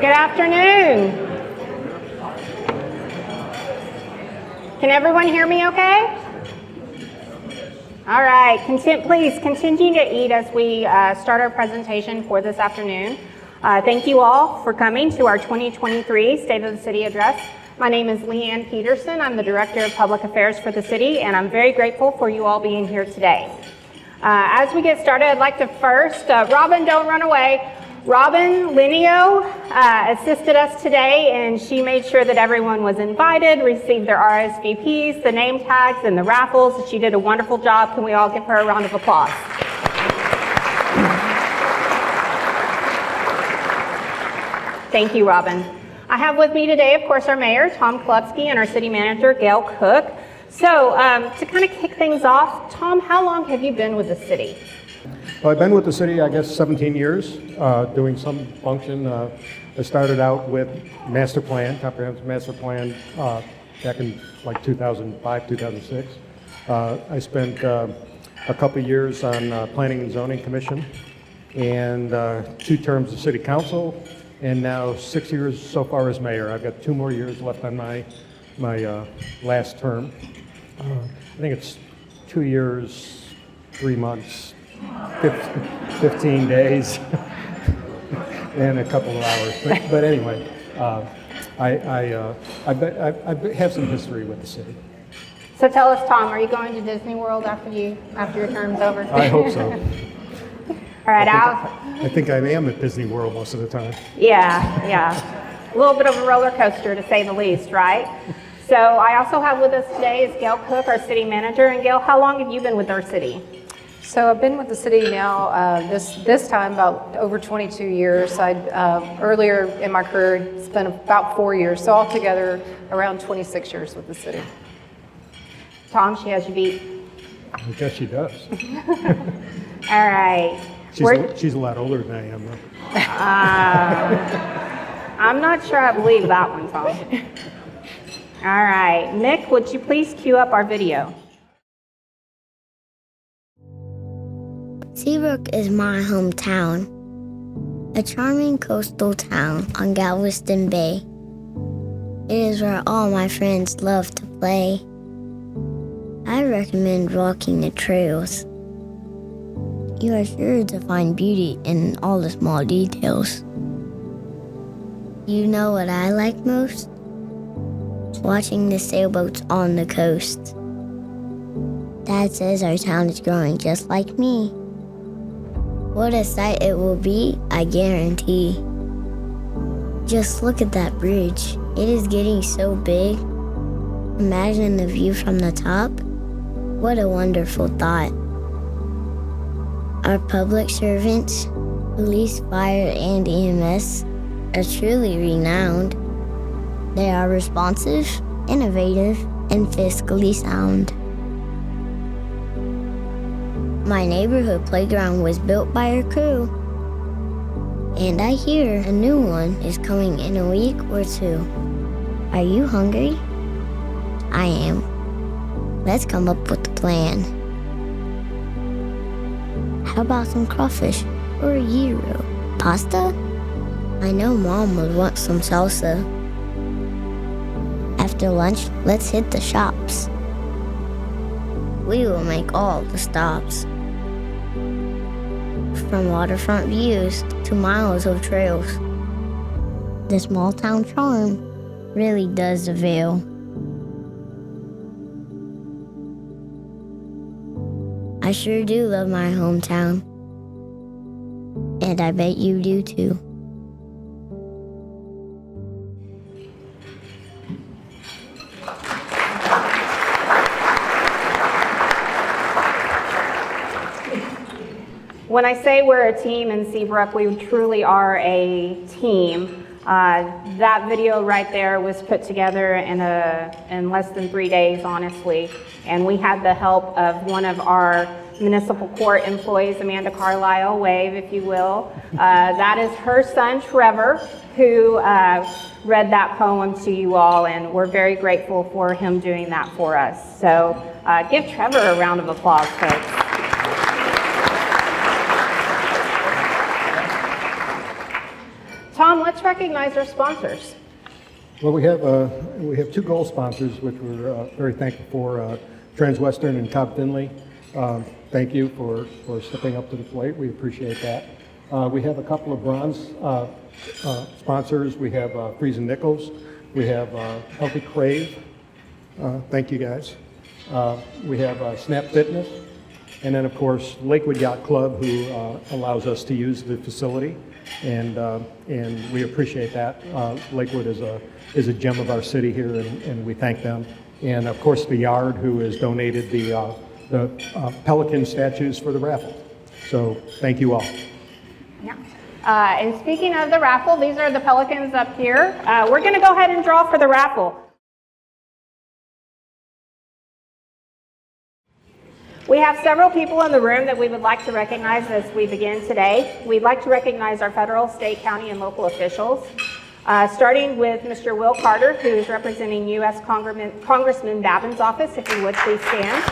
Good afternoon. Can everyone hear me okay? All right, please continue to eat as we start our presentation for this afternoon. Thank you all for coming to our 2023 State of the City Address. My name is LeaAnn Petersen. I'm the Director of Public Affairs for the city, and I'm very grateful for you all being here today. As we get started, I'd like to first, Robin, don't run away. Robin Linio assisted us today, and she made sure that everyone was invited, received their RSVPs, the name tags, and the raffles. She did a wonderful job. Can we all give her a round of applause? Thank you, Robin. I have with me today, of course, our Mayor, Thom Kolupski, and our City Manager, Gayle Cook. So to kind of kick things off, Thom, how long have you been with the city? Well, I've been with the city, I guess, 17 years, doing some function. I started out with master plan, comprehensive master plan, back in like 2005, 2006. I spent a couple years on Planning and Zoning Commission and 2 terms of City Council, and now 6 years so far as mayor. I've got 2 more years left on my last term. I think it's 2 years, 3 months, 15 days, and a couple of hours. But anyway, I have some history with the city. So tell us, Thom, are you going to Disney World after your term's over? I hope so. All right, I think I am at Disney World most of the time. Yeah. A little bit of a roller coaster, to say the least, right? So I also have with us today is Gayle Cook, our city manager. And Gayle, how long have you been with our city? So I've been with the city now this time about over 22 years. Earlier in my career spent about 4 years, so altogether around 26 years with the city. Thom, she has you beat. I guess she does. All right. She's a lot older than I am, though. I'm not sure I believe that one, Thom. All right. Mick, would you please cue up our video? Seabrook is my hometown, a charming coastal town on Galveston Bay. It is where all my friends love to play. I recommend walking the trails. You are sure to find beauty in all the small details. You know what I like most? Watching the sailboats on the coast. Dad says our town is growing just like me. What a sight it will be, I guarantee. Just look at that bridge. It is getting so big. Imagine the view from the top. What a wonderful thought. Our public servants, police, fire, and EMS, are truly renowned. They are responsive, innovative, and fiscally sound. My neighborhood playground was built by our crew, and I hear a new one is coming in a week or 2. Are you hungry? I am. Let's come up with a plan. How about some crawfish or a gyro? Pasta? I know Mom would want some salsa. After lunch, let's hit the shops. We will make all the stops. From waterfront views to miles of trails. The small town charm really does avail. I sure do love my hometown. And I bet you do too. When I say we're a team in Seabrook, we truly are a team. That video right there was put together in less than 3 days, honestly. And we had the help of one of our municipal court employees, Amanda Carlisle, wave if you will. That is her son, Trevor, who read that poem to you all, and we're very grateful for him doing that for us. So give Trevor a round of applause, folks. Thom, let's recognize our sponsors. Well, we have two gold sponsors, which we're very thankful for, Transwestern and Cobb Finley. Thank you for stepping up to the plate. We appreciate that. We have a couple of bronze sponsors. We have Friesen Nichols. We have Healthy Crave. Thank you, guys. We have Snap Fitness. And then, of course, Lakewood Yacht Club, who allows us to use the facility. And we appreciate that. Lakewood is a gem of our city here, and we thank them. And, of course, the Yard, who has donated the pelican statues for the raffle. So thank you all. Yeah. And speaking of the raffle, these are the pelicans up here. We're going to go ahead and draw for the raffle. We have several people in the room that we would like to recognize as we begin today. We'd like to recognize our federal, state, county, and local officials, starting with Mr. Will Carter, who is representing U.S. Congressman Babin's office. If you would, please stand.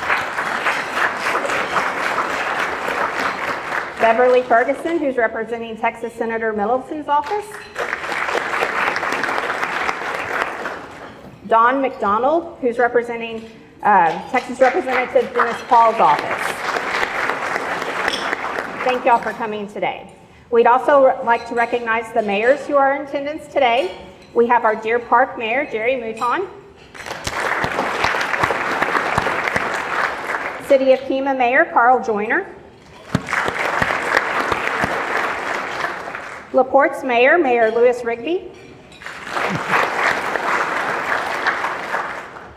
Beverly Ferguson, who's representing Texas Senator Middleton's office. Don McDonald, who's representing Texas Representative Dennis Paul's office. Thank y'all for coming today. We'd also like to recognize the mayors who are in attendance today. We have our Deer Park Mayor, Jerry Mouton. City of Kemah Mayor, Carl Joyner. LaPorte's Mayor, Mayor Lewis Rigby.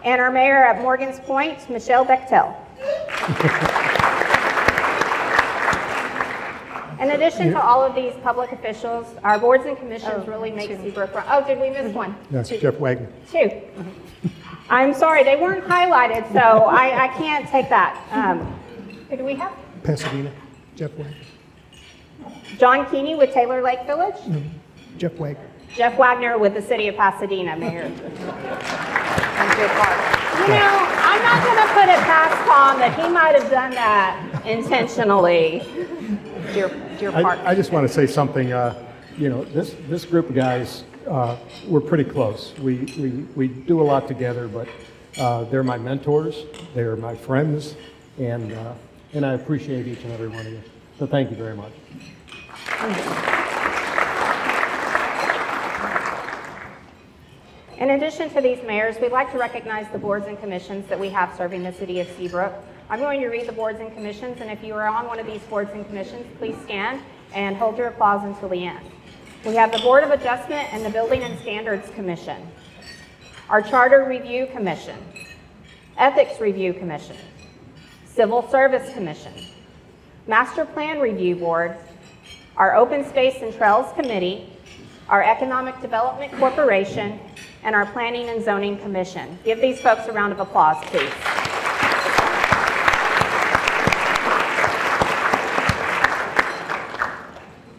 And our mayor at Morgan's Point, Michelle Bechtel. In addition to all of these public officials, our boards and commissions really make Seabrook run. Oh, did we miss one? Yes, Jeff Wagner. Two. I'm sorry, they weren't highlighted, so I can't take that. Who do we have? Pasadena, Jeff Wagner. John Keeney with Taylor Lake Village. Jeff Wagner. Jeff Wagner with the City of Pasadena, Mayor. And Deer Park. You know, I'm not going to put it past Tom that he might have done that intentionally. Deer Park. I just want to say something. You know, this group of guys, we're pretty close. We do a lot together, but they're my mentors, they're my friends, and I appreciate each and every one of you. So thank you very much. In addition to these mayors, we'd like to recognize the boards and commissions that we have serving the city of Seabrook. I'm going to read the boards and commissions, and if you are on one of these boards and commissions, please stand and hold your applause until the end. We have the Board of Adjustment and the Building and Standards Commission, our Charter Review Commission, Ethics Review Commission, Civil Service Commission, Master Plan Review Board, our Open Space and Trails Committee, our Economic Development Corporation, and our Planning and Zoning Commission. Give these folks a round of applause, please.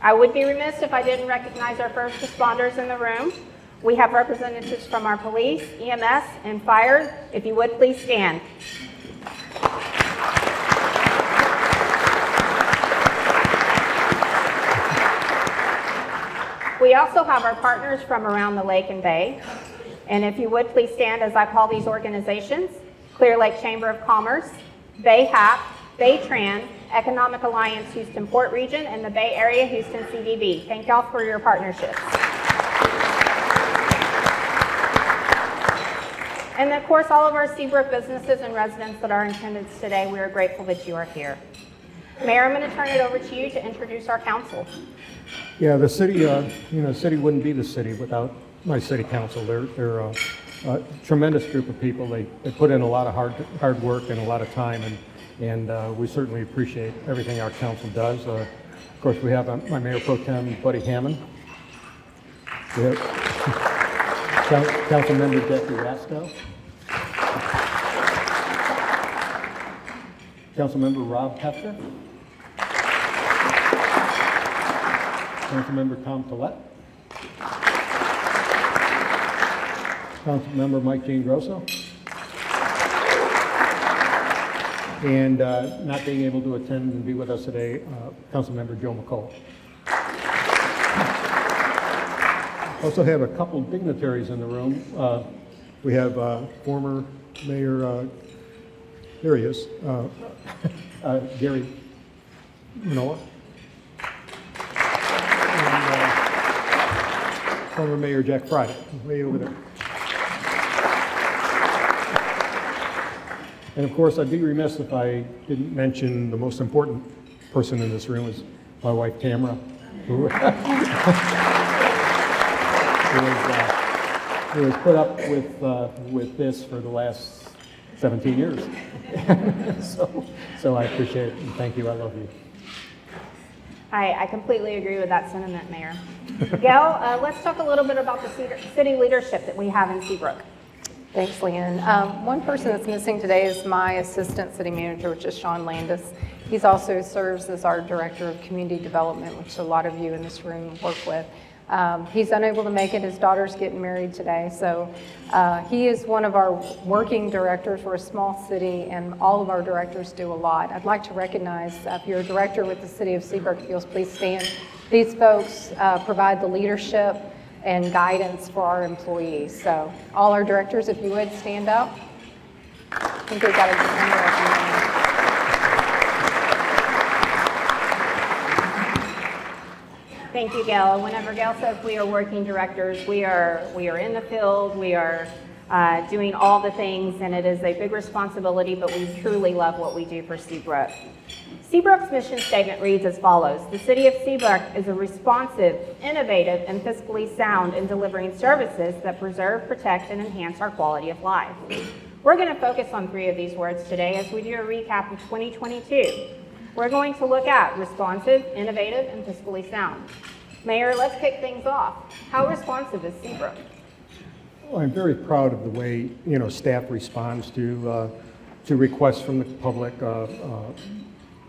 I would be remiss if I didn't recognize our first responders in the room. We have representatives from our police, EMS, and fire. If you would, please stand. We also have our partners from around the lake and bay. And if you would, please stand as I call these organizations: Clear Lake Chamber of Commerce, Bay HAP, Baytran, Economic Alliance Houston Port Region, and the Bay Area Houston CDB. Thank y'all for your partnerships. And of course, all of our Seabrook businesses and residents that are in attendance today, we are grateful that you are here. Mayor, I'm going to turn it over to you to introduce our council. Yeah, the city, the city wouldn't be the city without my city council. They're a tremendous group of people. They put in a lot of hard work and a lot of time, and we certainly appreciate everything our council does. Of course, we have my Mayor Pro Tem, Buddy Hammond. We have Council Member Jackie Raskow. Councilmember Rob Hefner. Councilmember Tom Collette. Councilmember Mike Jean Grosso. And not being able to attend and be with us today, Councilmember Joe McCall. Also have a couple dignitaries in the room. We have former Mayor, there he is, Gary Manoa, and former Mayor Jack Friday, way over there. And of course, I'd be remiss if I didn't mention the most important person in this room is my wife, Tamara, who has put up with this for the last 17 years. so I appreciate it, and thank you, I love you. I completely agree with that sentiment, Mayor. Gayle, let's talk a little bit about the city leadership that we have in Seabrook. Thanks, LeaAnn. One person that's missing today is my assistant city manager, which is Sean Landis. He's also serves as our director of community development, which a lot of you in this room work with. He's unable to make it. His daughter's getting married today. So he is one of our working directors. We're a small city, and all of our directors do a lot. I'd like to recognize, if you're a director with the city of Seabrook, if you'll please stand. These folks provide the leadership and guidance for our employees. So all our directors, if you would, stand up. I think we've got a good number of them. Thank you, Gayle. Whenever Gayle says we are working directors, we are in the field, we are doing all the things, and it is a big responsibility, but we truly love what we do for Seabrook. Seabrook's mission statement reads as follows: the City of Seabrook is a responsive, innovative, and fiscally sound in delivering services that preserve, protect, and enhance our quality of life. We're going to focus on 3 of these words today as we do a recap of 2022. We're going to look at responsive, innovative, and fiscally sound. Mayor, let's kick things off. How responsive is Seabrook? Well, I'm very proud of the way staff responds to requests from the public,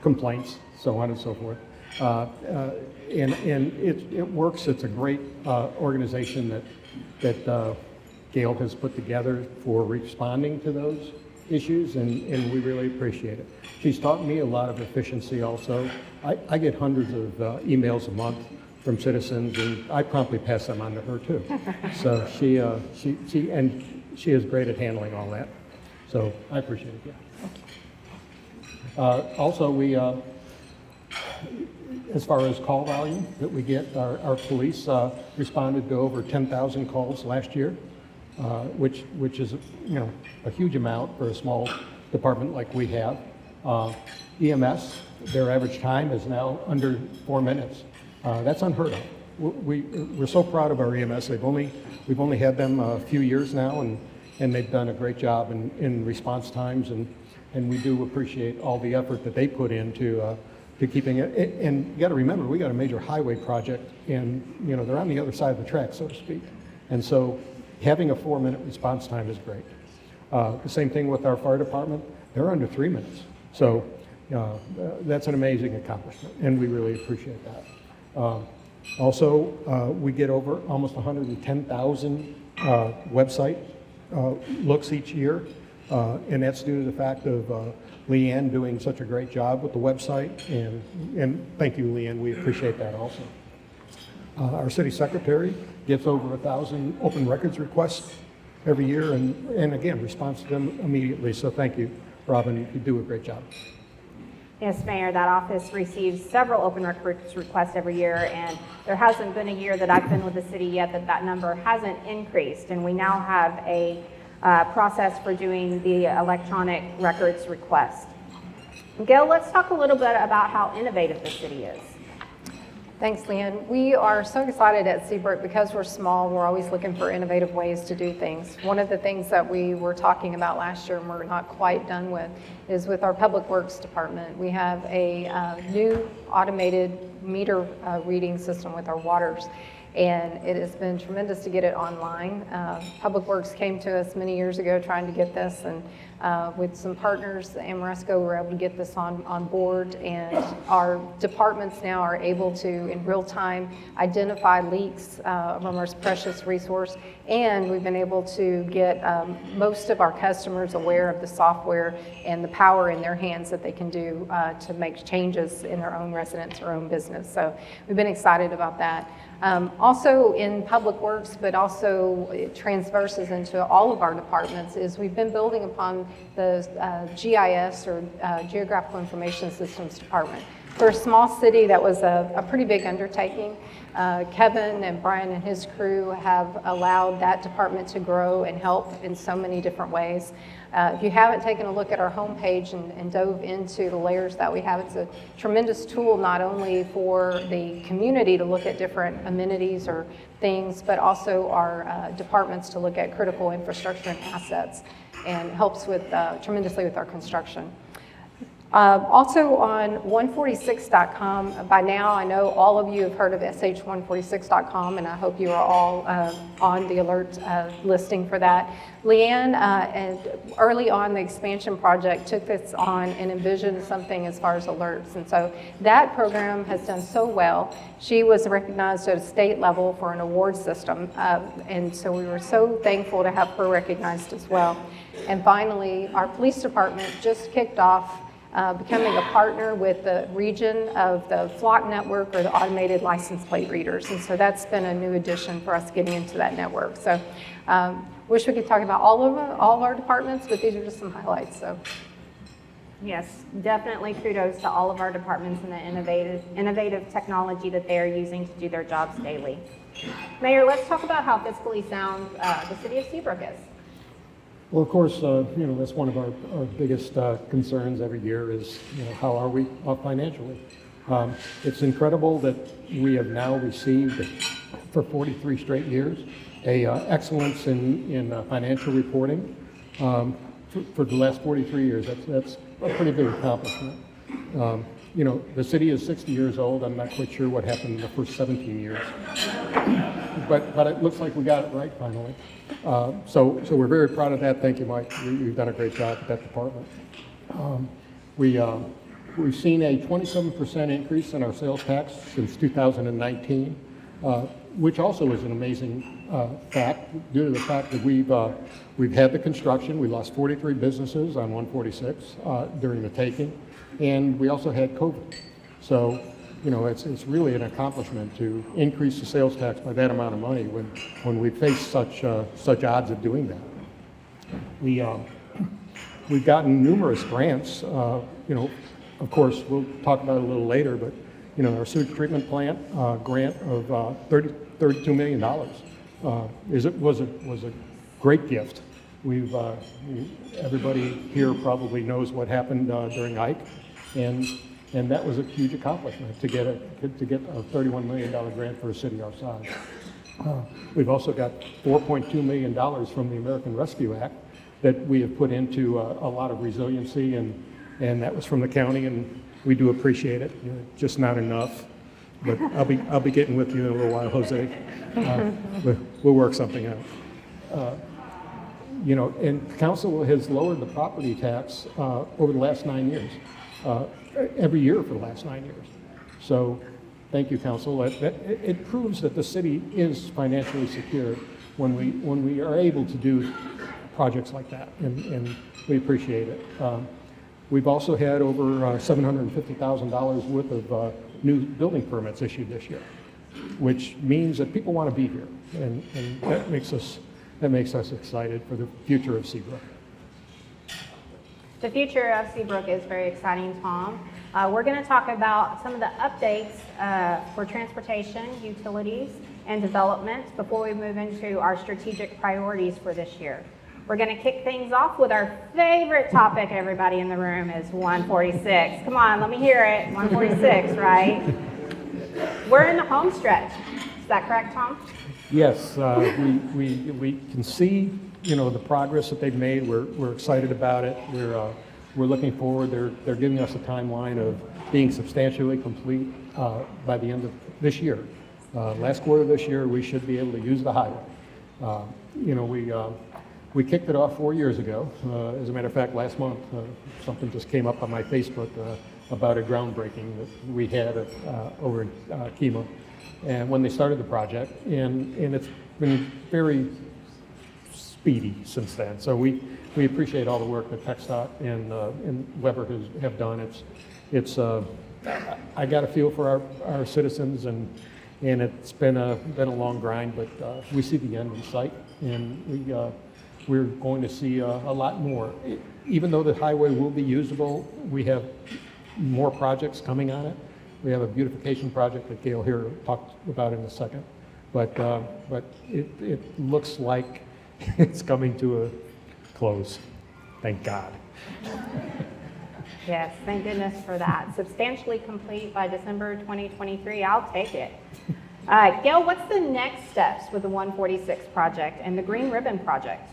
complaints, so on and so forth. And it works. It's a great organization that Gayle has put together for responding to those issues, and we really appreciate it. She's taught me a lot of efficiency also. I get hundreds of emails a month from citizens, and I promptly pass them on to her too. So she is great at handling all that. So I appreciate it. Yeah. Also, we as far as call volume that we get, our police responded to over 10,000 calls last year, which is a huge amount for a small department like we have. EMS, their average time is now under 4 minutes. That's unheard of. We're so proud of our EMS. We've only had them a few years now, and they've done a great job in response times, and we do appreciate all the effort that they put into to keeping it. And you got to remember, we got a major highway project, and they're on the other side of the track, so to speak. And so having a 4-minute response time is great. The same thing with our fire department. They're under 3 minutes. So that's an amazing accomplishment, and we really appreciate that. Also, we get over almost 110,000 website looks each year, and that's due to the fact of LeaAnn doing such a great job with the website, and thank you, LeaAnn, we appreciate that also. Our city secretary gets over 1,000 open records requests every year, and again, responds to them immediately, so thank you, Robin, you do a great job. Yes, Mayor, that office receives several open records requests every year, and there hasn't been a year that I've been with the city yet that number hasn't increased, and we now have a process for doing the electronic records request. Gayle, let's talk a little bit about how innovative the city is. Thanks, LeaAnn. We are so excited at Seabrook because we're small. We're always looking for innovative ways to do things. One of the things that we were talking about last year and we're not quite done with is with our Public Works Department. We have a new automated meter reading system with our waters, and it has been tremendous to get it online. Public Works came to us many years ago trying to get this, and With some partners, Amoresco, we were able to get this on board, and our departments now are able to, in real time, identify leaks of our most precious resource, and we've been able to get most of our customers aware of the software and the power in their hands that they can do to make changes in their own residence or own business. So we've been excited about that. Also in Public Works, but also it transverses into all of our departments, is we've been building upon the GIS, or Geographical Information Systems Department. For a small city, that was a pretty big undertaking. Kevin and Brian and his crew have allowed that department to grow and help in so many different ways. If you haven't taken a look at our homepage and dove into the layers that we have, it's a tremendous tool not only for the community to look at different amenities or things, but also our departments to look at critical infrastructure and assets, and helps with tremendously with our construction. Also on 146.com, by now I know all of you have heard of sh146.com, and I hope you are all on the alert listing for that. LeaAnn, and early on the expansion project, took this on and envisioned something as far as alerts, and so that program has done so well. She was recognized at a state level for an award system, and so we were so thankful to have her recognized as well. And finally, our police department just kicked off becoming a partner with the region of the Flock network, or the automated license plate readers. And so that's been a new addition for us getting into that network. So wish we could talk about all of our departments, but these are just some highlights. So Yes, definitely kudos to all of our departments and the innovative technology that they are using to do their jobs daily. Mayor, let's talk about how fiscally sound the city of Seabrook is. Well, of course, that's one of our biggest concerns every year is, how are we financially? It's incredible that we have now received, for 43 straight years, a excellence in financial reporting for the last 43 years. That's a pretty big accomplishment. The city is 60 years old. I'm not quite sure what happened in the first 17 years, but it looks like we got it right finally. So we're very proud of that. Thank you, Mike. You've done a great job at that department. We've seen a 27% increase in our sales tax since 2019, which also is an amazing fact due to the fact that we've had the construction. We lost 43 businesses on 146 during the taking, and we also had COVID. So it's really an accomplishment to increase the sales tax by that amount of money when we face such odds of doing that. We've gotten numerous grants. Of course, we'll talk about it a little later, but our sewage treatment plant grant of $32 million was a great gift. Everybody here probably knows what happened during Ike, and that was a huge accomplishment to get a $31 million grant for a city our size. We've also got $4.2 million from the American Rescue Act that we have put into a lot of resiliency, and that was from the county, and we do appreciate it. Just not enough, but I'll be getting with you in a little while, Jose. We'll work something out. And council has lowered the property tax over the last 9 years. Every year for the last 9 years. So thank you, council. It proves that the city is financially secure when we are able to do projects like that, and we appreciate it. We've also had over $750,000 worth of new building permits issued this year, which means that people want to be here, and that makes us excited for the future of Seabrook. The future of Seabrook is very exciting, Tom. We're going to talk about some of the updates for transportation, utilities, and development before we move into our strategic priorities for this year. We're going to kick things off with our favorite topic, everybody in the room, is 146. Come on, let me hear it. 146, right? We're in the home stretch. Is that correct, Tom? Yes, we can see the progress that they've made. We're excited about it. We're looking forward. They're giving us a timeline of being substantially complete by the end of this year. Last quarter of this year, we should be able to use the highway. We kicked it off 4 years ago. As a matter of fact, last month, something just came up on my Facebook about a groundbreaking that we had over in Kemah, and when they started the project, and it's been very speedy since then. So we appreciate all the work that TxDOT and Weber have done. I got a feel for our citizens, and it's been a long grind, but we see the end in sight, and we're going to see a lot more. Even though the highway will be usable, we have more projects coming on it. We have a beautification project that Gayle here talked about in a second, but it looks like it's coming to a close. Thank God. Yes, thank goodness for that. Substantially complete by December 2023. I'll take it. Gayle, what's the next steps with the 146 project and the Green Ribbon project?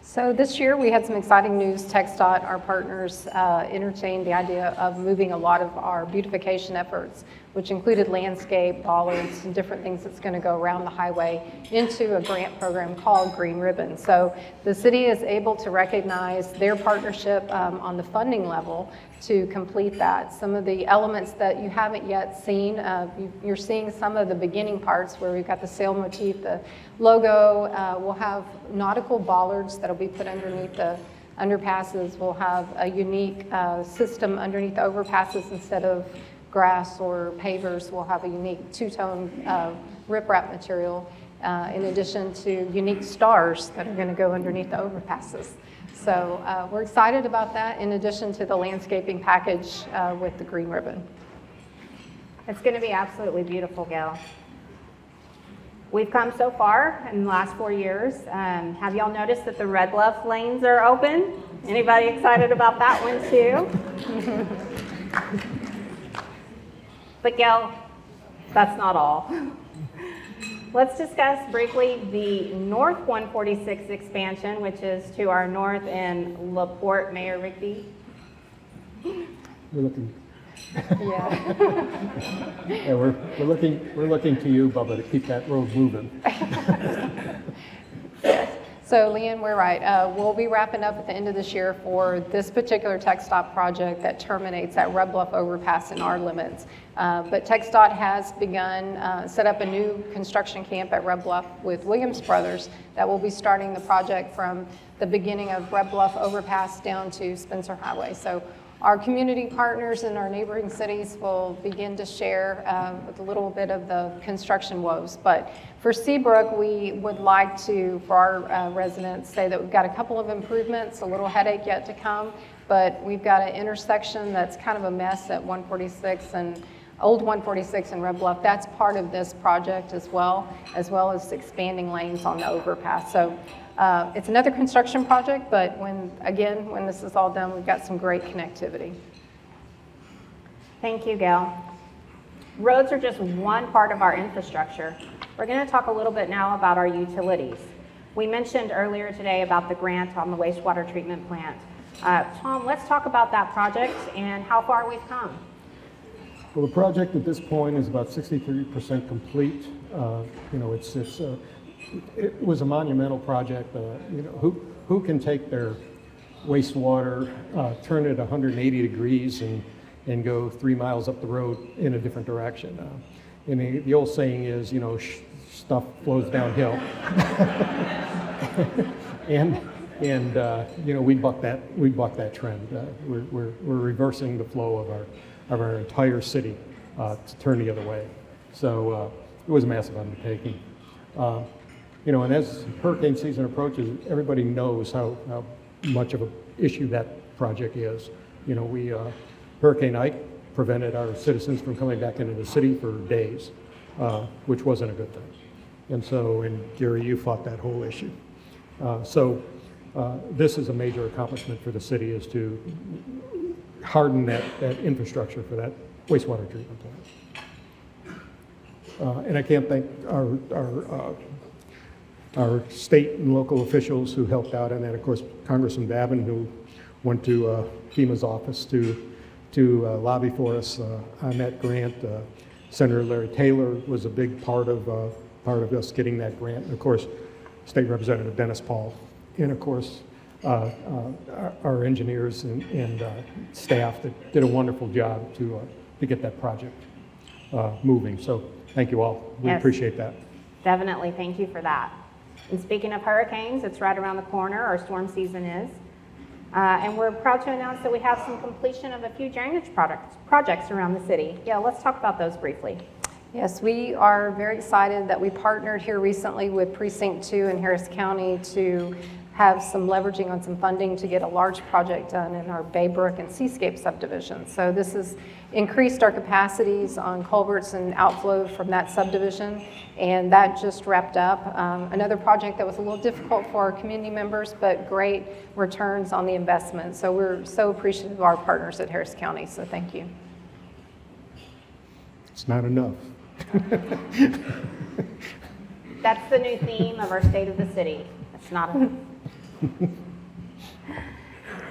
So this year we had some exciting news. TxDOT, our partners, entertained the idea of moving a lot of our beautification efforts, which included landscape, bollards, and different things that's going to go around the highway, into a grant program called Green Ribbon. So the city is able to recognize their partnership on the funding level to complete that. Some of the elements that you haven't yet seen, you're seeing some of the beginning parts where we've got the sail motif, the logo. We'll have nautical bollards that'll be put underneath the underpasses. We'll have a unique system underneath the overpasses. Instead of grass or pavers, we'll have a unique two-tone riprap material, in addition to unique stars that are going to go underneath the overpasses. So we're excited about that, in addition to the landscaping package with the Green Ribbon. It's going to be absolutely beautiful, Gayle. We've come so far in the last 4 years. Have y'all noticed that the red bluff lanes are open? Anybody excited about that one too? But Gayle, that's not all. Let's discuss briefly the North 146 expansion, which is to our north in LaPorte. Mayor Rigby. We're looking. Yeah. Yeah, we're looking to you, Bubba, to keep that road moving. So LeaAnn, we're right. We'll be wrapping up at the end of this year for this particular TxDOT project that terminates at Red Bluff Overpass in our limits. But TxDOT has begun, set up a new construction camp at Red Bluff with Williams Brothers that will be starting the project from the beginning of Red Bluff Overpass down to Spencer Highway. So our community partners in our neighboring cities will begin to share with a little bit of the construction woes. But for Seabrook, we would like to, for our residents, say that we've got a couple of improvements, a little headache yet to come, but we've got an intersection that's kind of a mess at 146 and Old 146 and Red Bluff. That's part of this project as well as expanding lanes on the overpass. So it's another construction project, but when this is all done, we've got some great connectivity. Thank you, Gayle. Roads are just one part of our infrastructure. We're going to talk a little bit now about our utilities. We mentioned earlier today about the grant on the wastewater treatment plant. Tom, let's talk about that project and how far we've come. Well, the project at this point is about 63% complete. It was a monumental project. Who can take their wastewater, turn it 180 degrees and go 3 miles up the road in a different direction? And the old saying is, stuff flows downhill. and we buck that trend. We're reversing the flow of our entire city to turn the other way. So it was a massive undertaking. And as hurricane season approaches, everybody knows how much of an issue that project is. Hurricane Ike prevented our citizens from coming back into the city for days, which wasn't a good thing. And Gary, you fought that whole issue. This is a major accomplishment for the city, is to harden that infrastructure for that wastewater treatment plant. And I can't thank our state and local officials who helped out on that. Of course, Congressman Babin, who went to FEMA's office to lobby for us on that grant. Senator Larry Taylor was a big part of us getting that grant. And of course, State Representative Dennis Paul and of course, our engineers and staff that did a wonderful job to get that project moving. So thank you all. We Yes. appreciate that. Definitely, thank you for that. And speaking of hurricanes, it's right around the corner, our storm season is. And we're proud to announce that we have some completion of a few drainage projects around the city. Yeah, let's talk about those briefly. Yes, we are very excited that we partnered here recently with Precinct 2 in Harris County to have some leveraging on some funding to get a large project done in our Baybrook and Seascape subdivision. So this has increased our capacities on culverts and outflow from that subdivision, and that just wrapped up. Another project that was a little difficult for our community members, but great returns on the investment. So we're so appreciative of our partners at Harris County, so thank you. It's not enough. That's the new theme of our State of the City. It's not enough.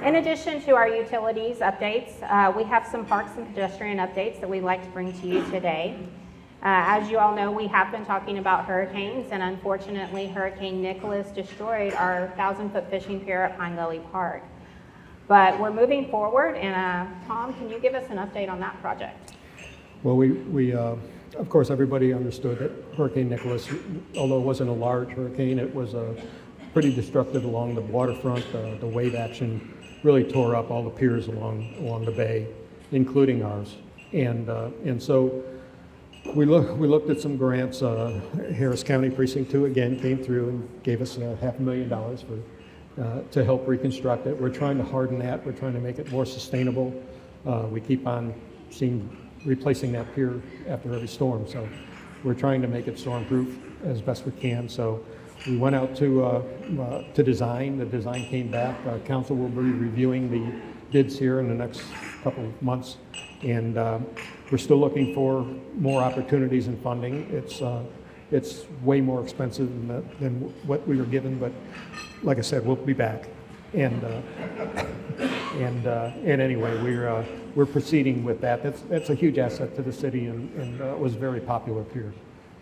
In addition to our utilities updates, we have some parks and pedestrian updates that we'd like to bring to you today. As you all know, we have been talking about hurricanes, and unfortunately, Hurricane Nicholas destroyed our 1,000-foot fishing pier at Pine Gully Park. But we're moving forward, and Tom, can you give us an update on that project? Well, we of course, everybody understood that Hurricane Nicholas, although it wasn't a large hurricane, it was pretty destructive along the waterfront. The wave action really tore up all the piers along the bay, including ours. And so we looked at some grants. Harris County Precinct 2 again came through and gave us $500,000 to help reconstruct it. We're trying to harden that. We're trying to make it more sustainable. We keep on replacing that pier after every storm, so we're trying to make it storm-proof as best we can. So we went out to design. The design came back. Council will be reviewing the bids here in the next couple of months, and we're still looking for more opportunities in funding. It's way more expensive than what we were given, but like I said, we'll be back. And anyway, we're proceeding with that. That's a huge asset to the city, and it was very popular pier.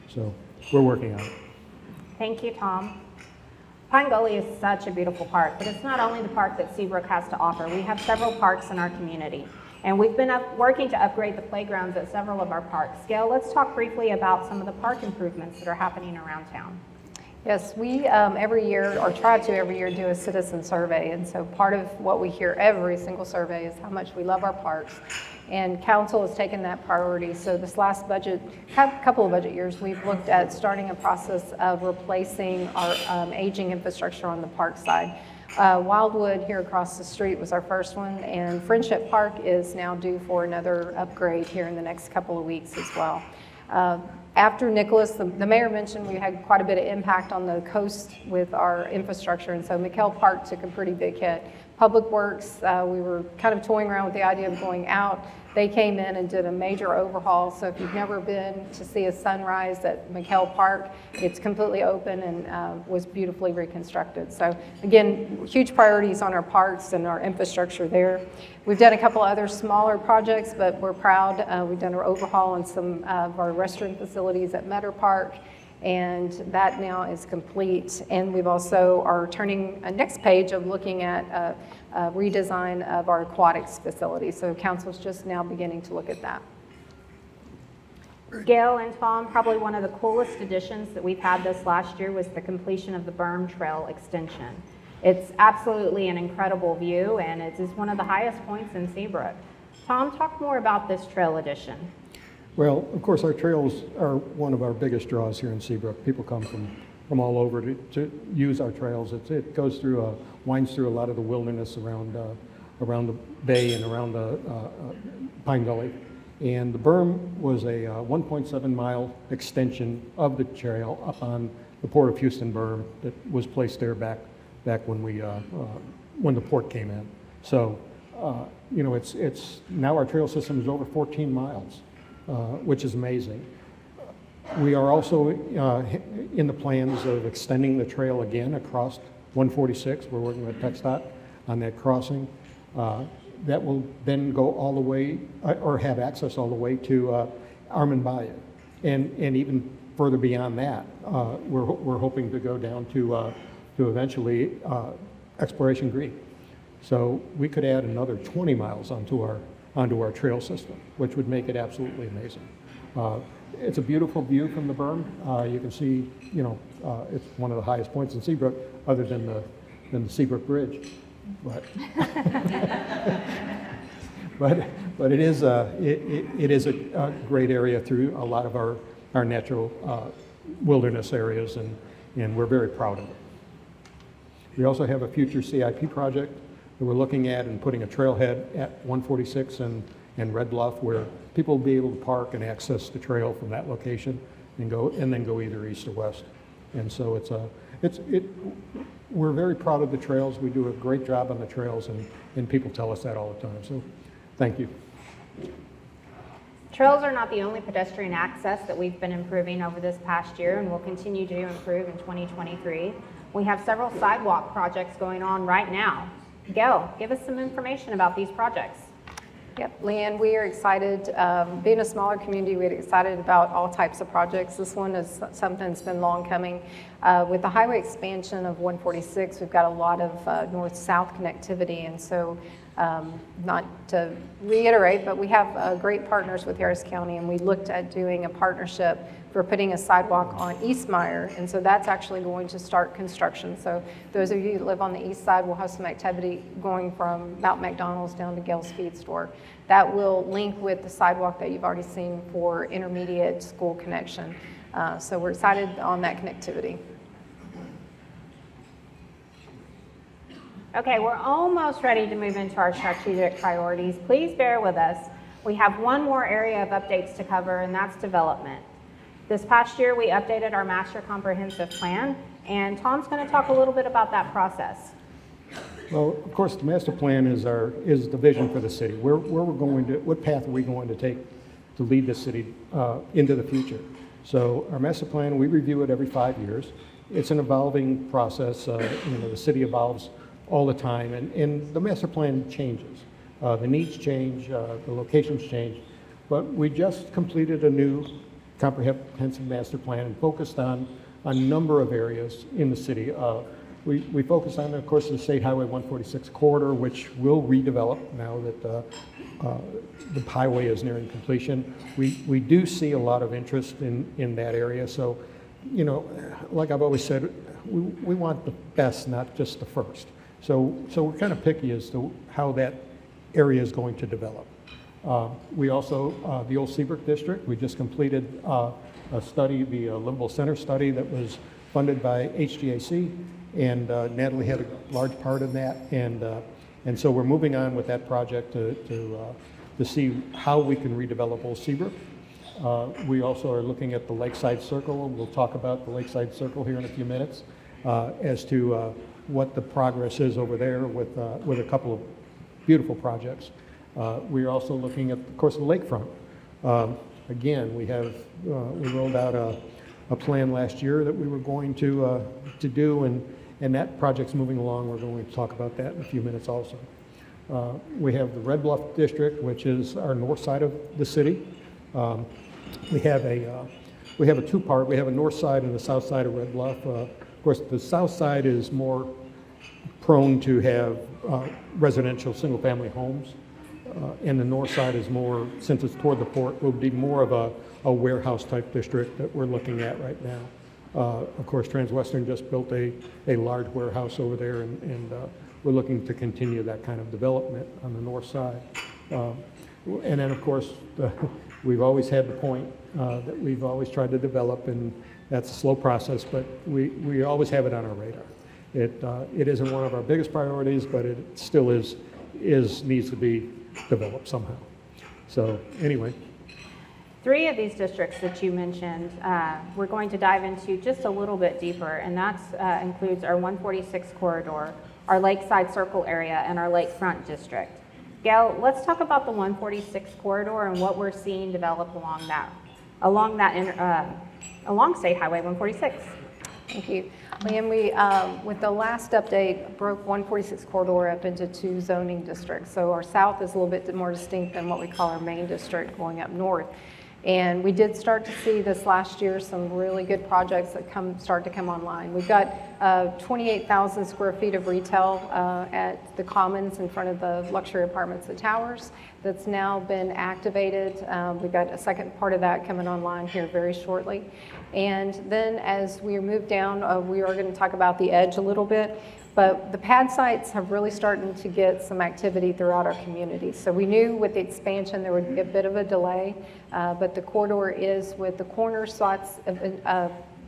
So we're working on it. Thank you, Tom. Pine Gully is such a beautiful park, but it's not only the park that Seabrook has to offer. We have several parks in our community, and we've been working to upgrade the playgrounds at several of our parks. Gayle, let's talk briefly about some of the park improvements that are happening around town. Yes, we every year, or try to every year, do a citizen survey. And so part of what we hear every single survey is how much we love our parks. And council has taken that priority. So this last budget, couple of budget years, we've looked at starting a process of replacing our aging infrastructure on the park side. Wildwood here across the street was our first one, and Friendship Park is now due for another upgrade here in the next couple of weeks as well. After Nicholas, the mayor mentioned we had quite a bit of impact on the coast with our infrastructure, and so McHale Park took a pretty big hit. Public Works, we were kind of toying around with the idea of going out. They came in and did a major overhaul, so if you've never been to see a sunrise at McHale Park, it's completely open and was beautifully reconstructed. So again, huge priorities on our parks and our infrastructure there. We've done a couple other smaller projects, but we're proud. We've done an overhaul on some of our restroom facilities at Meadow Park, and that now is complete. And we've also are turning a next page of looking at a redesign of our aquatics facility. So council's just now beginning to look at that. Gayle and Tom, probably one of the coolest additions that we've had this last year was the completion of the berm trail extension. It's absolutely an incredible view, and it is one of the highest points in Seabrook. Tom, talk more about this trail addition. Well, of course, our trails are one of our biggest draws here in Seabrook. People come from all over to use our trails. It goes through, winds through a lot of the wilderness around the bay and around the Pine Gully. And the berm was a 1.7 mile extension of the trail up on the Port of Houston berm that was placed there back when the port came in. So, it's now our trail system is over 14 miles. Which is amazing. We are also in the plans of extending the trail again across 146. We're working with TxDOT on that crossing. That will then go all the way, or have access all the way to Armand Bayou. And even further beyond that, we're hoping to go down to to eventually Exploration Green. So we could add another 20 miles onto our trail system, which would make it absolutely amazing. It's a beautiful view from the berm. You can see, it's one of the highest points in Seabrook, other than the Seabrook Bridge. But it is a great area through a lot of our natural wilderness areas, and we're very proud of it. We also have a future CIP project that we're looking at and putting a trailhead at 146 and Red Bluff, where people will be able to park and access the trail from that location and then go either east or west. And so we're very proud of the trails. We do a great job on the trails, and people tell us that all the time. So thank you. Trails are not the only pedestrian access that we've been improving over this past year and will continue to improve in 2023. We have several sidewalk projects going on right now. Gayle, give us some information about these projects. Yep, LeaAnn, we are excited. Being a smaller community, we're excited about all types of projects. This one is something that's been long coming. With the highway expansion of 146, we've got a lot of north-south connectivity, and so not to reiterate, but we have great partners with Harris County, and we looked at doing a partnership for putting a sidewalk on East Meyer, and so that's actually going to start construction. So those of you that live on the east side will have some activity going from Mount McDonald's down to Gayle's Feed Store. That will link with the sidewalk that you've already seen for intermediate school connection. So we're excited on that connectivity. Okay, we're almost ready to move into our strategic priorities. Please bear with us. We have one more area of updates to cover, and that's development. This past year, we updated our master comprehensive plan, and Tom's going to talk a little bit about that process. Well, of course, the master plan is the vision for the city. What path are we going to take to lead the city into the future? So our master plan, we review it every 5 years. It's an evolving process. The city evolves all the time, and the master plan changes. The needs change, the locations change, but we just completed a new comprehensive master plan and focused on a number of areas in the city. We focused on, of course, the State Highway 146 corridor, which we'll redevelop now that the highway is nearing completion. We do see a lot of interest in that area. So, like I've always said, we want the best, not just the first. So we're kind of picky as to how that area is going to develop. We also, the Old Seabrook District, we just completed a study, the Livable Center study that was funded by HGAC, and Natalie had a large part in that, and so we're moving on with that project to see how we can redevelop Old Seabrook. We also are looking at the Lakeside Circle. We'll talk about the Lakeside Circle here in a few minutes as to what the progress is over there with a couple of beautiful projects. We're also looking at, of course, the lakefront. Again, we rolled out a plan last year that we were going to do, and that project's moving along. We're going to talk about that in a few minutes also. We have the Red Bluff District, which is our north side of the city. We have a two-part. We have a north side and a south side of Red Bluff. Of course, the south side is more prone to have residential single-family homes. And the north side is more, since it's toward the port, will be more of a warehouse type district that we're looking at right now. Of course, Transwestern just built a large warehouse over there, and we're looking to continue that kind of development on the north side. And then, of course, we've always had the point that we've always tried to develop, and that's a slow process, but we always have it on our radar. It isn't one of our biggest priorities, but it still needs to be developed somehow. So anyway. 3 of these districts that you mentioned, we're going to dive into just a little bit deeper, and that includes our 146 corridor, our Lakeside Circle area, and our Lakefront district. Gayle, let's talk about the 146 corridor and what we're seeing develop along State Highway 146. Thank you. LeaAnn, we, with the last update, broke 146 corridor up into 2 zoning districts. So our south is a little bit more distinct than what we call our main district going up north. And we did start to see this last year some really good projects that start to come online. We've got 28,000 square feet of retail at the Commons in front of the luxury apartments at Towers that's now been activated. We've got a second part of that coming online here very shortly. And then as we move down, we are going to talk about the Edge a little bit. But the pad sites have really started to get some activity throughout our community. So we knew with the expansion there would be a bit of a delay, but the corridor is with the corner slots,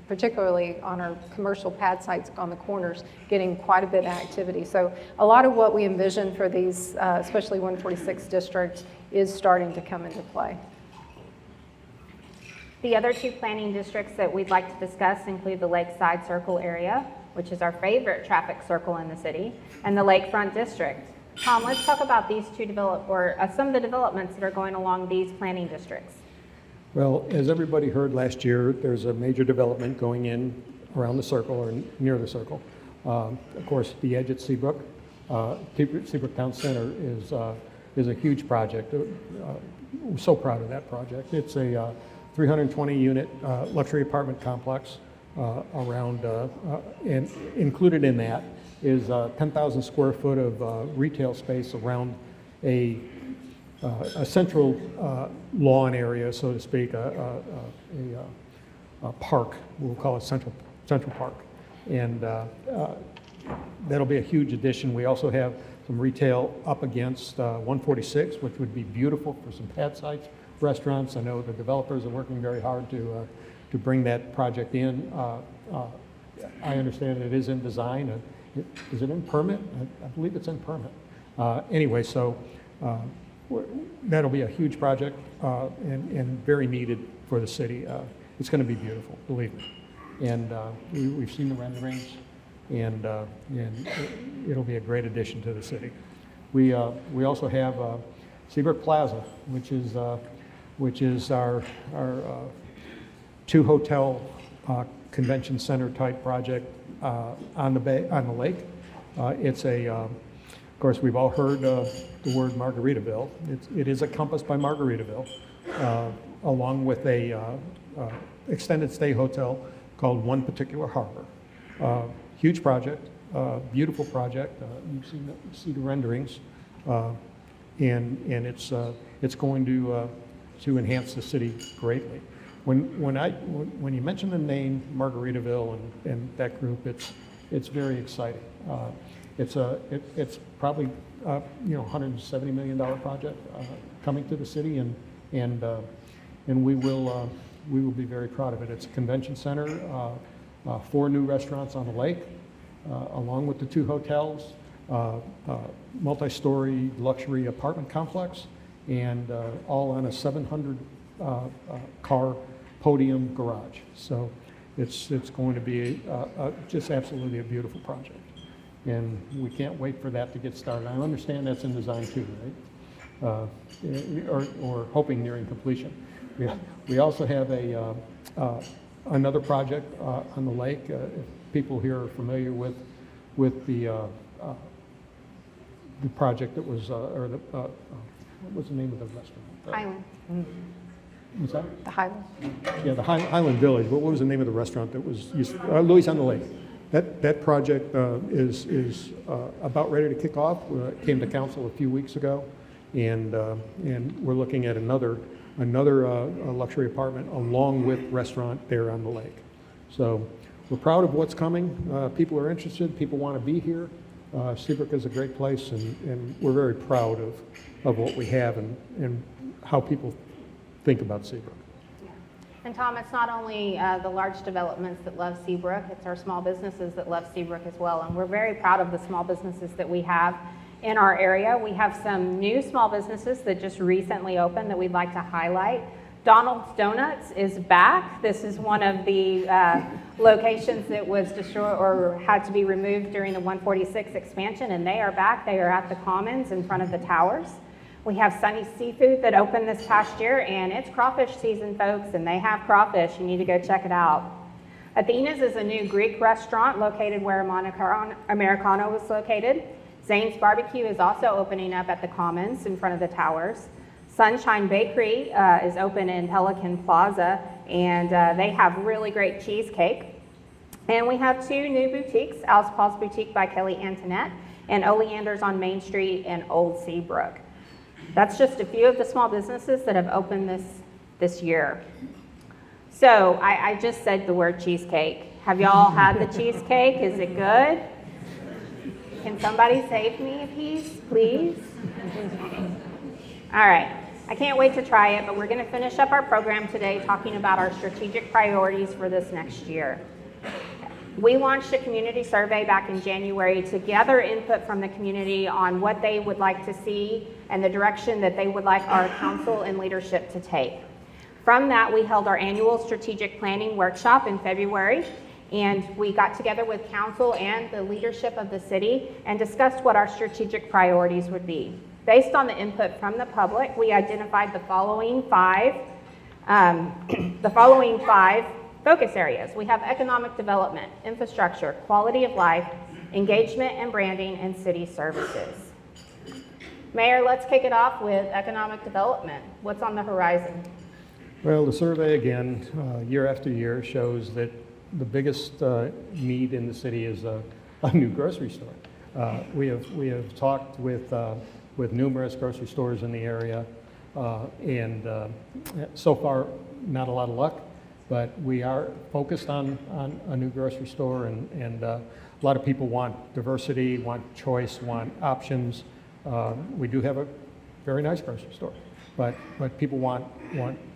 particularly on our commercial pad sites on the corners, getting quite a bit of activity. So a lot of what we envision for these, especially 146 districts, is starting to come into play. The other two planning districts that we'd like to discuss include the Lakeside Circle area, which is our favorite traffic circle in the city, and the Lakefront District. Tom, let's talk about these two some of the developments that are going along these planning districts. Well, as everybody heard last year, there's a major development going in around the circle or near the circle. Of course, the Edge at Seabrook. Seabrook Town Center is a huge project. We're so proud of that project. It's a 320-unit luxury apartment complex. And included in that is 10,000 square foot of retail space around a central lawn area, so to speak, a park. We'll call it Central Park, and that'll be a huge addition. We also have some retail up against 146, which would be beautiful for some pad sites, restaurants. I know the developers are working very hard to bring that project in. I understand it is in design. Is it in permit? I believe it's in permit. Anyway, so that'll be a huge project and very needed for the city. It's going to be beautiful, believe me. And we've seen the renderings, and it'll be a great addition to the city. We also have Seabrook Plaza, which is our two hotel convention center type project on the lake. It's of course, we've all heard the word Margaritaville. It is encompassed by Margaritaville, along with a extended stay hotel called One Particular Harbor. Huge project, beautiful project. You see the renderings, and it's going to enhance the city greatly. When you mention the name Margaritaville and that group, it's very exciting. It's probably $170 million project coming to the city, and we will be very proud of it. It's a convention center, 4 new restaurants on the lake, along with the 2 hotels, multi-story luxury apartment complex, and all on a 700 car podium garage. So it's going to be just absolutely a beautiful project, and we can't wait for that to get started. I understand that's in design too, right? Or hoping nearing completion. We also have another project on the lake. If people here are familiar with the project that was, what was the name of the restaurant? Highland. What's that? The Highland. Yeah, the Highland Village. What was the name of the restaurant that was used? Louis on the Lake. That project is about ready to kick off. It came to council a few weeks ago, and we're looking at another luxury apartment along with restaurant there on the lake. So we're proud of what's coming. People are interested. People want to be here. Seabrook is a great place, and we're very proud of what we have and how people think about Seabrook. And Tom, it's not only the large developments that love Seabrook, it's our small businesses that love Seabrook as well. And we're very proud of the small businesses that we have in our area. We have some new small businesses that just recently opened that we'd like to highlight. Donald's Donuts is back. This is one of the locations that was destroyed or had to be removed during the 146 expansion, and they are back. They are at the Commons in front of the towers. We have Sunny Seafood that opened this past year, and it's crawfish season, folks, and they have crawfish. You need to go check it out. Athena's is a new Greek restaurant located where Americano was located. Zane's Barbecue is also opening up at the Commons in front of the towers. Sunshine Bakery is open in Pelican Plaza, and they have really great cheesecake. And we have 2 new boutiques, Alice Paul's Boutique by Kelly Antoinette and Oleander's on Main Street in Old Seabrook. That's just a few of the small businesses that have opened this year. So I just said the word cheesecake. Have y'all had the cheesecake? Is it good? Can somebody save me a piece, please? All right. I can't wait to try it, but we're going to finish up our program today talking about our strategic priorities for this next year. We launched a community survey back in January to gather input from the community on what they would like to see and the direction that they would like our council and leadership to take. From that, we held our annual strategic planning workshop in February, and we got together with council and the leadership of the city and discussed what our strategic priorities would be. Based on the input from the public, we identified the following five focus areas. We have economic development, infrastructure, quality of life, engagement and branding, and city services. Mayor, let's kick it off with economic development. What's on the horizon? Well, the survey again, year after year, shows that the biggest need in the city is a new grocery store. We have talked with numerous grocery stores in the area, and so far, not a lot of luck. But we are focused on a new grocery store, and a lot of people want diversity, want choice, want options. We do have a very nice grocery store, but people want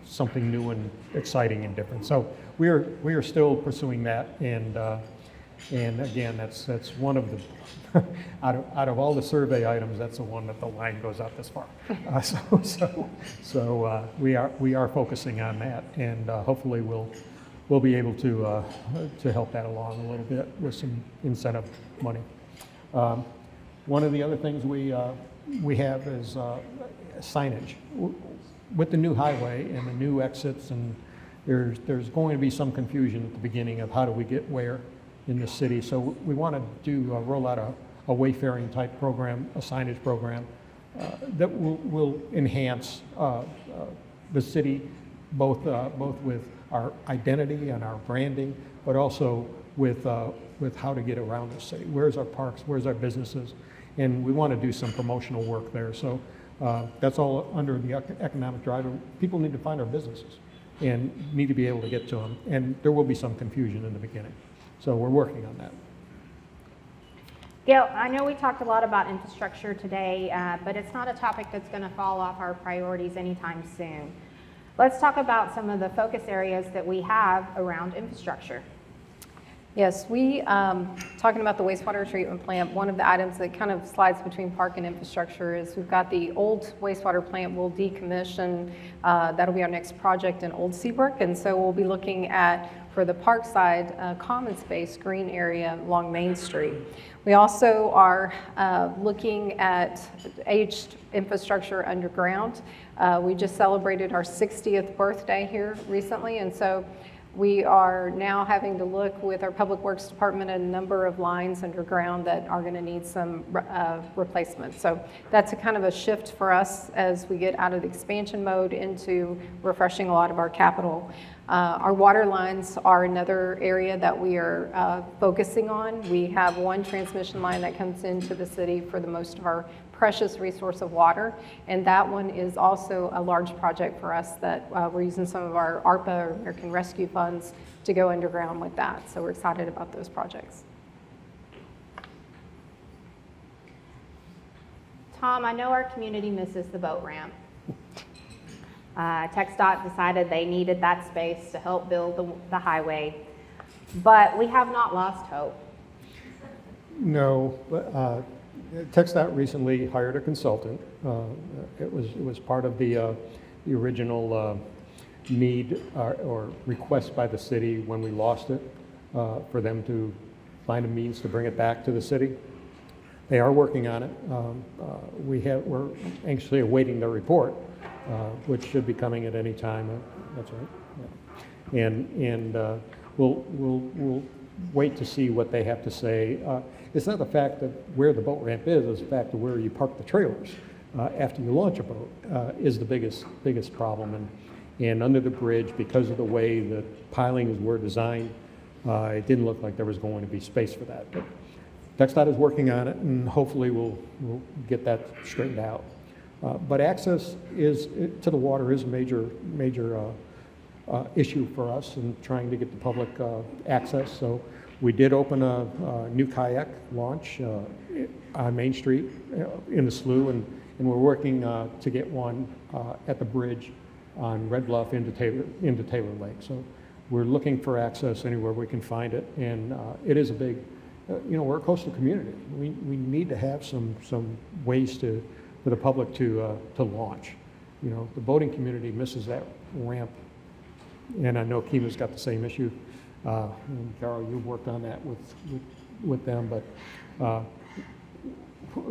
something new and exciting and different. So we are still pursuing that, and again, that's one of the out of all the survey items, that's the one that the line goes out this far. So we are focusing on that, and hopefully we'll be able to help that along a little bit with some incentive money. One of the other things we have is signage. With the new highway and the new exits, and there's going to be some confusion at the beginning of how do we get where in the city. So we want to roll out a wayfaring type program, a signage program that will enhance the city, both with our identity and our branding, but also with how to get around the city. Where's our parks? Where's our businesses? And we want to do some promotional work there. So that's all under the economic driver. People need to find our businesses and need to be able to get to them. And there will be some confusion in the beginning. So we're working on that. Gayle, I know we talked a lot about infrastructure today, but it's not a topic that's going to fall off our priorities anytime soon. Let's talk about some of the focus areas that we have around infrastructure. Yes, talking about the wastewater treatment plant, one of the items that kind of slides between park and infrastructure is we've got the old wastewater plant we'll decommission. That'll be our next project in Old Seabrook, and so we'll be looking at, for the park side, common space, green area along Main Street. We also are looking at aged infrastructure underground. We just celebrated our 60th birthday here recently, and so we are now having to look with our Public Works Department at a number of lines underground that are going to need some replacement. So that's a kind of a shift for us as we get out of the expansion mode into refreshing a lot of our capital. Our water lines are another area that we are focusing on. We have one transmission line that comes into the city for the most of our precious resource of water, and that one is also a large project for us that we're using some of our ARPA, or American Rescue Funds, to go underground with that. So we're excited about those projects. Tom, I know our community misses the boat ramp. TxDOT decided they needed that space to help build the highway, but we have not lost hope. No, TxDOT recently hired a consultant. It was part of the original need or request by the city when we lost it, for them to find a means to bring it back to the city. They are working on it. We're anxiously awaiting their report, which should be coming at any time. That's right. Yeah. And we'll wait to see what they have to say. It's not the fact that where the boat ramp is, it's the fact of where you park the trailers. after you launch a boat is the biggest problem. And under the bridge, because of the way the pilings were designed, it didn't look like there was going to be space for that. But TxDOT is working on it, and hopefully we'll get that straightened out. But access to the water is a major issue for us in trying to get the public access. So we did open a new kayak launch on Main Street in the slough, and we're working to get one at the bridge on Red Bluff into Taylor Lake. So we're looking for access anywhere we can find it, and it is a big, we're a coastal community. We need to have some ways for the public to launch. The boating community misses that ramp, and I know Kima's got the same issue. And Carol, you've worked on that with them, but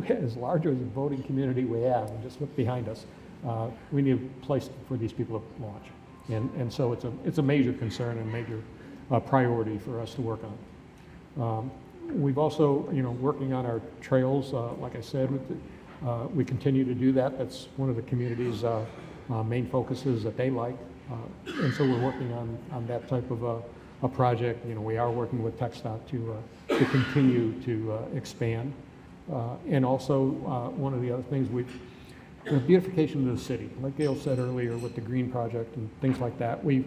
as large as a boating community we have, and just look behind us, we need a place for these people to launch. And so it's a major concern and major priority for us to work on. We've also, working on our trails, like I said, we continue to do that. That's one of the community's main focuses that they like. And so we're working on that type of a project. We are working with TxDOT to continue to expand. And also, one of the other things, the beautification of the city, like Gayle said earlier with the green project and things like that, we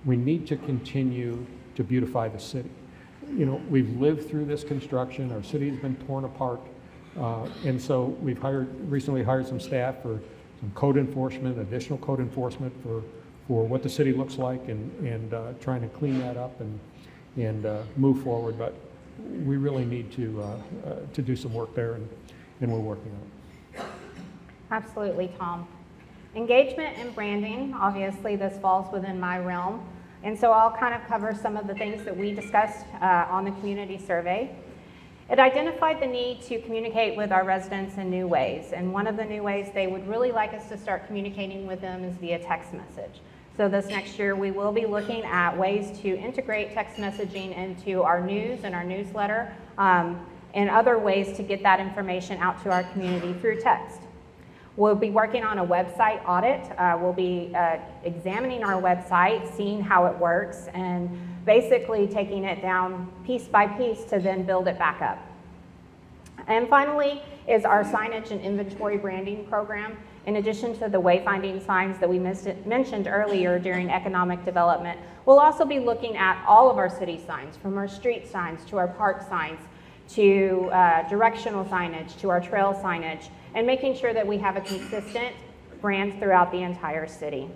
need to continue to beautify the city. We've lived through this construction. Our city's been torn apart. And so we've recently hired some staff for some code enforcement, additional code enforcement for what the city looks like, and trying to clean that up and move forward. But we really need to do some work there, and we're working on it. Absolutely, Tom. Engagement and branding, obviously this falls within my realm. And so I'll kind of cover some of the things that we discussed on the community survey. It identified the need to communicate with our residents in new ways. And one of the new ways they would really like us to start communicating with them is via text message. So this next year, we will be looking at ways to integrate text messaging into our news and our newsletter, and other ways to get that information out to our community through text. We'll be working on a website audit. We'll be examining our website, seeing how it works, and basically taking it down piece by piece to then build it back up. And finally is our signage and inventory branding program. In addition to the wayfinding signs that we mentioned earlier during economic development, we'll also be looking at all of our city signs, from our street signs to our park signs, to directional signage, to our trail signage, and making sure that we have a consistent brand throughout the entire city.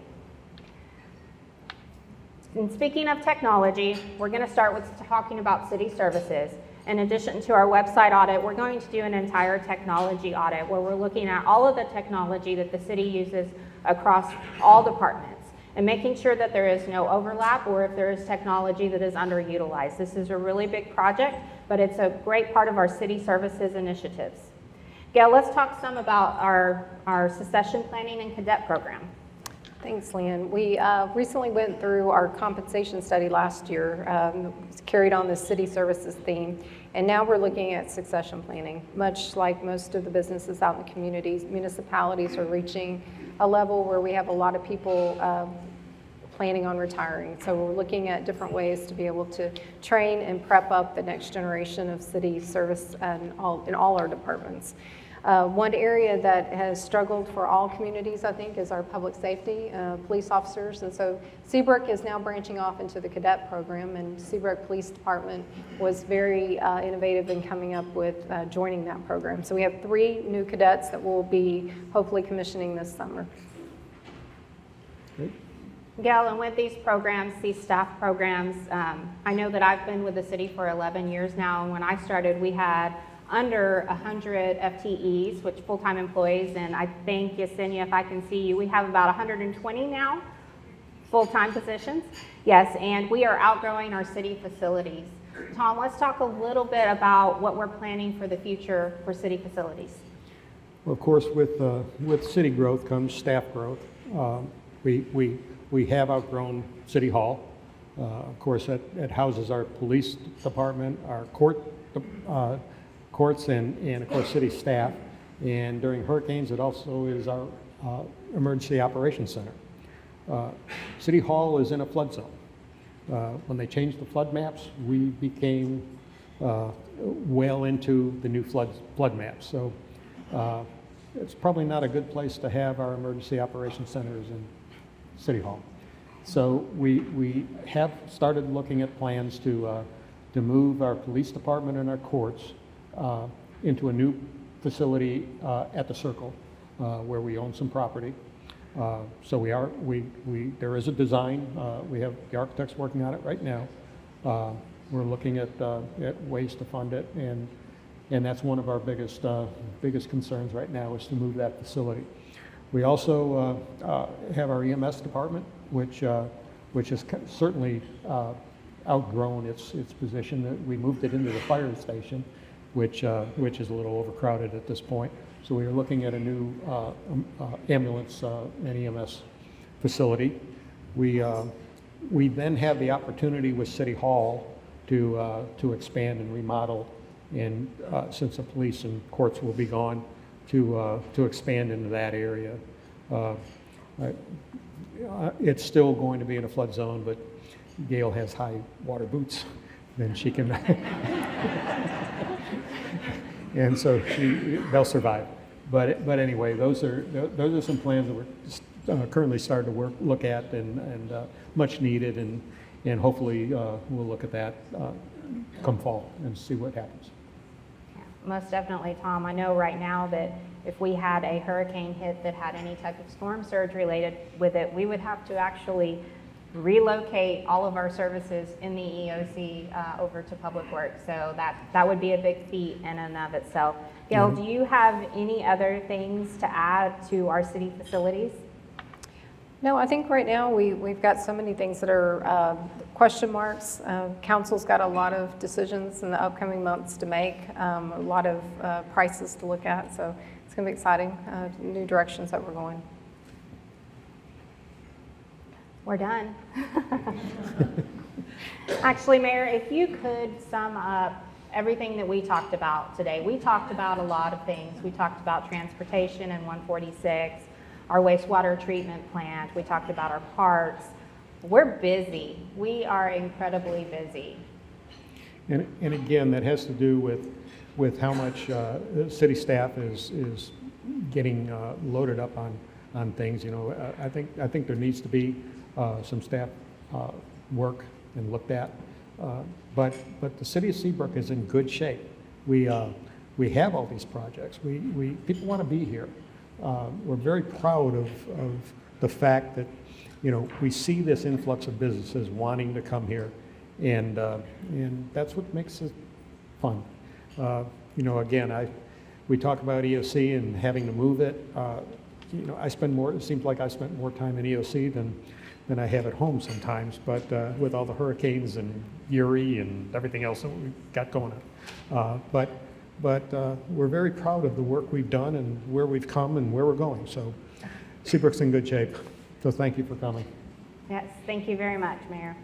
And speaking of technology, we're going to start with talking about city services. In addition to our website audit, we're going to do an entire technology audit where we're looking at all of the technology that the city uses across all departments and making sure that there is no overlap, or if there is technology that is underutilized. This is a really big project, but it's a great part of our city services initiatives. Gayle, let's talk some about our succession planning and cadet program. Thanks, LeaAnn. We recently went through our compensation study last year, carried on the city services theme, and now we're looking at succession planning. Much like most of the businesses out in the communities, municipalities are reaching a level where we have a lot of people planning on retiring. So we're looking at different ways to be able to train and prep up the next generation of city service in all our departments. One area that has struggled for all communities, I think, is our public safety, police officers. And so Seabrook is now branching off into the cadet program, and Seabrook Police Department was very innovative in coming up with joining that program. So we have 3 new cadets that we'll be hopefully commissioning this summer. Great. Gayle, and with these programs, these staff programs, I know that I've been with the city for 11 years now, and when I started, we had under 100 FTEs, which full-time employees, and I think, Yesenia, if I can see you, we have about 120 now, full-time positions. Yes, and we are outgrowing our city facilities. Tom, let's talk a little bit about what we're planning for the future for city facilities. Well, of course, with city growth comes staff growth. We have outgrown City Hall. Of course, it houses our police department, our courts, and of course city staff. And during hurricanes, it also is our emergency operations center. City Hall is in a flood zone. When they changed the flood maps, we became well into the new flood maps. So it's probably not a good place to have our emergency operations centers in City Hall. So we have started looking at plans to move our police department and our courts into a new facility at the Circle, where we own some property. So there is a design. We have the architects working on it right now. We're looking at ways to fund it, and that's one of our biggest concerns right now, is to move that facility. We also have our EMS department, which has certainly outgrown its position. We moved it into the fire station, which is a little overcrowded at this point. So we are looking at a new ambulance and EMS facility. We then have the opportunity with City Hall to expand and remodel, and since the police and courts will be gone, to expand into that area. It's still going to be in a flood zone, but Gayle has high water boots, then she can, and so they'll survive. But anyway, those are some plans that we're currently starting to look at, and much needed, and hopefully we'll look at that come fall and see what happens. Yeah, most definitely, Tom. I know right now that if we had a hurricane hit that had any type of storm surge related with it, we would have to actually relocate all of our services in the EOC over to Public Works. So that would be a big feat in and of itself. Gayle, do you have any other things to add to our city facilities? No, I think right now we've got so many things that are question marks. Council's got a lot of decisions in the upcoming months to make, a lot of prices to look at, so it's going to be exciting, new directions that we're going. We're done. Actually, Mayor, if you could sum up everything that we talked about today. We talked about a lot of things. We talked about transportation and 146, our wastewater treatment plant. We talked about our parks. We're busy. We are incredibly busy. And again, that has to do with how much city staff is getting loaded up on things. You know, I think there needs to be some staff work and looked at. But the city of Seabrook is in good shape. We have all these projects. People want to be here. We're very proud of the fact that, you know, we see this influx of businesses wanting to come here, and that's what makes it fun. You know, again, we talk about EOC and having to move it. You know, it seems like I spent more time in EOC than I have at home sometimes, but with all the hurricanes and Uri and everything else that we've got going on. But we're very proud of the work we've done and where we've come and where we're going. So Seabrook's in good shape. So thank you for coming. Yes, thank you very much, Mayor.